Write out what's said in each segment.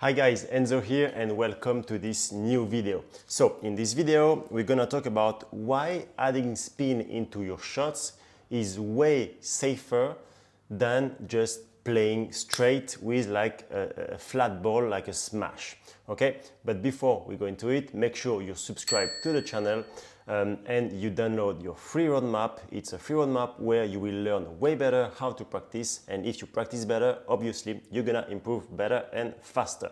Hi guys, Enzo here and welcome to this new video. So in this video, we're gonna talk about why adding spin into your shots is way safer than just playing straight with like a flat ball, like a smash. Okay, but before we go into it, make sure you subscribe to the channel and you download your free roadmap. It's a free roadmap where you will learn way better how to practice, and if you practice better, obviously you're gonna improve better and faster.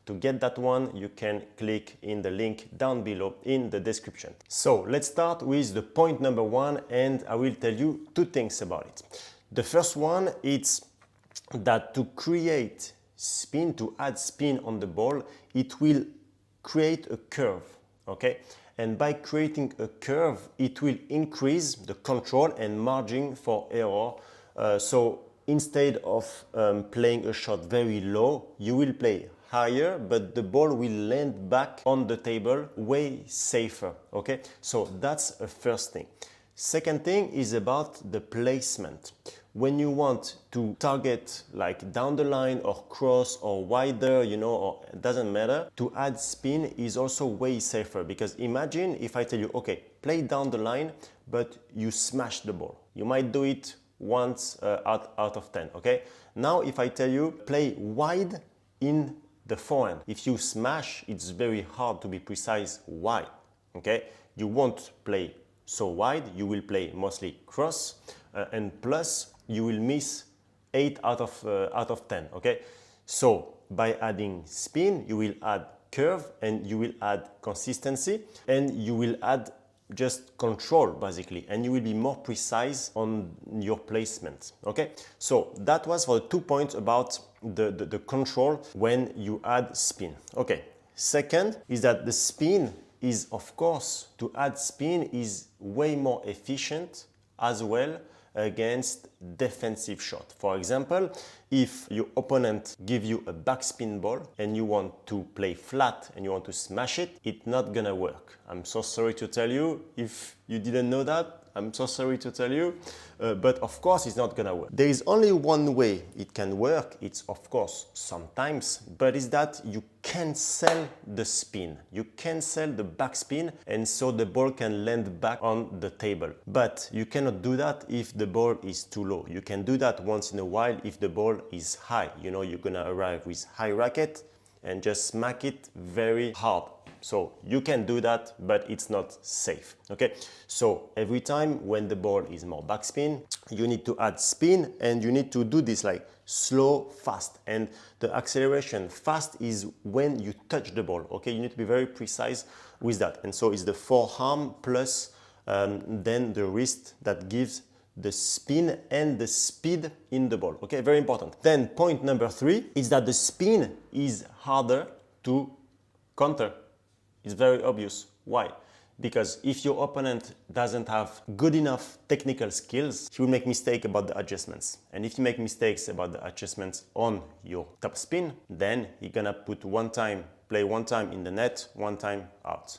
To get that one, you can click in the link down below in the description. So let's start with the point number one, and I will tell you two things about it. The first one is that to create spin, to add spin on the ball, it will create a curve, okay? And by creating a curve, it will increase the control and margin for error. So instead of playing a shot very low, you will play higher, but the ball will land back on the table way safer, okay? So that's a first thing. Second thing is about the placement. When you want to target like down the line or cross or wider, you know, or it doesn't matter, to add spin is also way safer, because imagine if I tell you, okay, play down the line, but you smash the ball. You might do it once out of 10, okay? Now if I tell you play wide in the forehand, if you smash, it's very hard to be precise wide, okay? You won't play so wide, you will play mostly cross, and plus you will miss 8 out of 10, okay? So by adding spin, you will add curve and you will add consistency and you will add just control basically, and you will be more precise on your placement, okay? So that was for the 2 points about the control when you add spin. Okay, second is that the spin is, of course, to add spin is way more efficient as well against defensive shot. For example, if your opponent give you a backspin ball and you want to play flat and you want to smash it, it's not gonna work. I'm so sorry to tell you. If you didn't know that, I'm so sorry to tell you, but of course it's not gonna work. There is only one way it can work. It's of course sometimes, but is that you cancel the spin. You cancel the backspin, and so the ball can land back on the table. But you cannot do that if the ball is too low. You can do that once in a while if the ball is high. You know, you're gonna arrive with high racket and just smack it very hard. So you can do that, but it's not safe, okay? So every time when the ball is more backspin, you need to add spin, and you need to do this like slow, fast. And the acceleration fast is when you touch the ball, okay? You need to be very precise with that. And so it's the forearm plus then the wrist that gives the spin and the speed in the ball, okay? Very important. Then point number 3 is that the spin is harder to counter. It's very obvious. Why? Because if your opponent doesn't have good enough technical skills, he will make mistakes about the adjustments. And if you make mistakes about the adjustments on your top spin, then he's gonna put play one time in the net, one time out.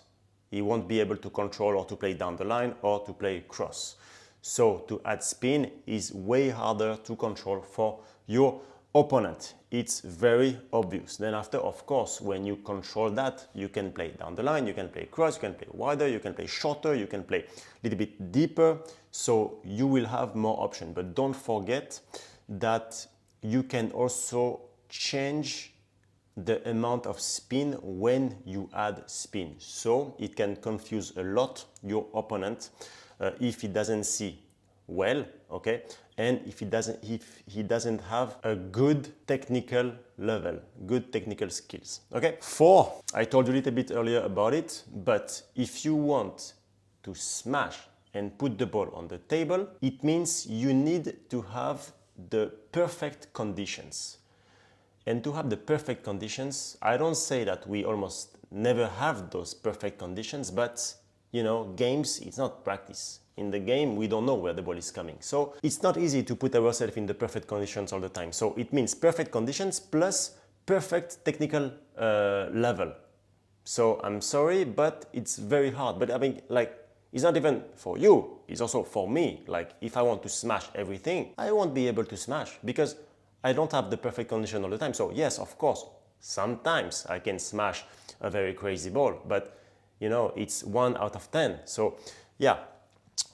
He won't be able to control or to play down the line or to play cross. So to add spin is way harder to control for your opponent. It's very obvious. Then after, of course, when you control that, you can play down the line, you can play cross, you can play wider, you can play shorter, you can play a little bit deeper. So you will have more options. But don't forget that you can also change the amount of spin when you add spin. So it can confuse a lot your opponent if he doesn't see well, okay, and if he doesn't have a good technical level, good technical skills, okay. 4, I told you a little bit earlier about it, but if you want to smash and put the ball on the table, it means you need to have the perfect conditions. And to have the perfect conditions, I don't say that we almost never have those perfect conditions, but you know, games, it's not practice. In the game, we don't know where the ball is coming. So it's not easy to put ourselves in the perfect conditions all the time. So it means perfect conditions plus perfect technical level. So I'm sorry, but it's very hard. But I mean, like, it's not even for you, it's also for me. Like, if I want to smash everything, I won't be able to smash because I don't have the perfect condition all the time. So yes, of course, Sometimes I can smash a very crazy ball, but you know, it's 1 out of 10. So yeah,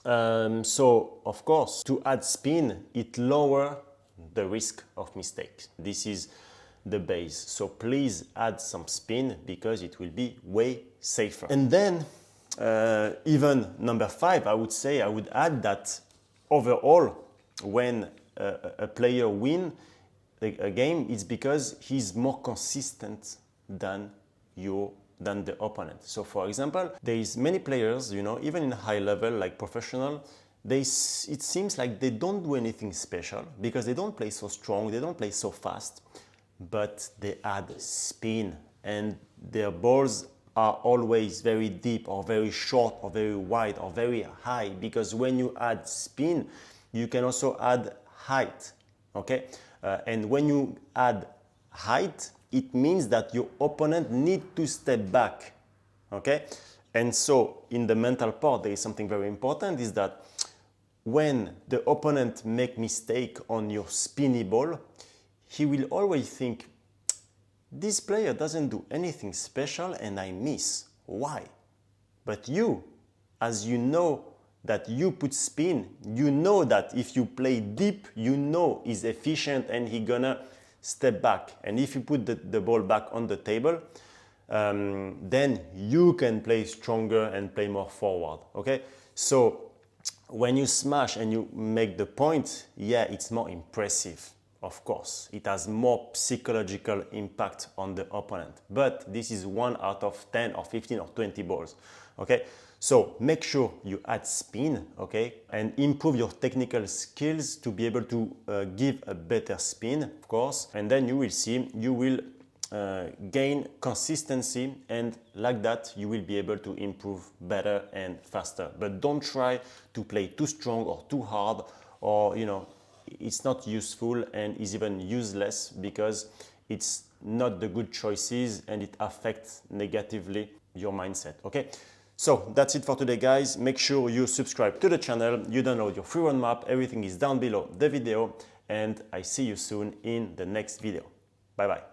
so of course, to add spin, it lowers the risk of mistakes. This is the base. So please add some spin because it will be way safer. And then even number 5, I would say, I would add that overall, when a player wins a game, it's because he's more consistent than the opponent. So for example, there is many players, you know, even in high level, like professional, it seems like they don't do anything special because they don't play so strong, they don't play so fast, but they add spin and their balls are always very deep or very short or very wide or very high, because when you add spin, you can also add height, okay? And when you add height, it means that your opponent needs to step back, okay? And so in the mental part, there is something very important, is that when the opponent make mistake on your spinny ball, he will always think, this player doesn't do anything special and I miss. Why? But you, as you know that you put spin, you know that if you play deep, you know he's efficient and he's gonna step back. And if you put the ball back on the table, then you can play stronger and play more forward, okay? So when you smash and you make the point, yeah, it's more impressive. Of course, it has more psychological impact on the opponent, but this is 1 out of 10 or 15 or 20 balls, okay? So make sure you add spin, okay? And improve your technical skills to be able to give a better spin, of course. And then you will see, you will gain consistency, and like that, you will be able to improve better and faster. But don't try to play too strong or too hard, or, you know, it's not useful and is even useless because it's not the good choices and it affects negatively your mindset, okay? So that's it for today, guys. Make sure you subscribe to the channel, you download your free roadmap, everything is down below the video, and I see you soon in the next video. Bye bye.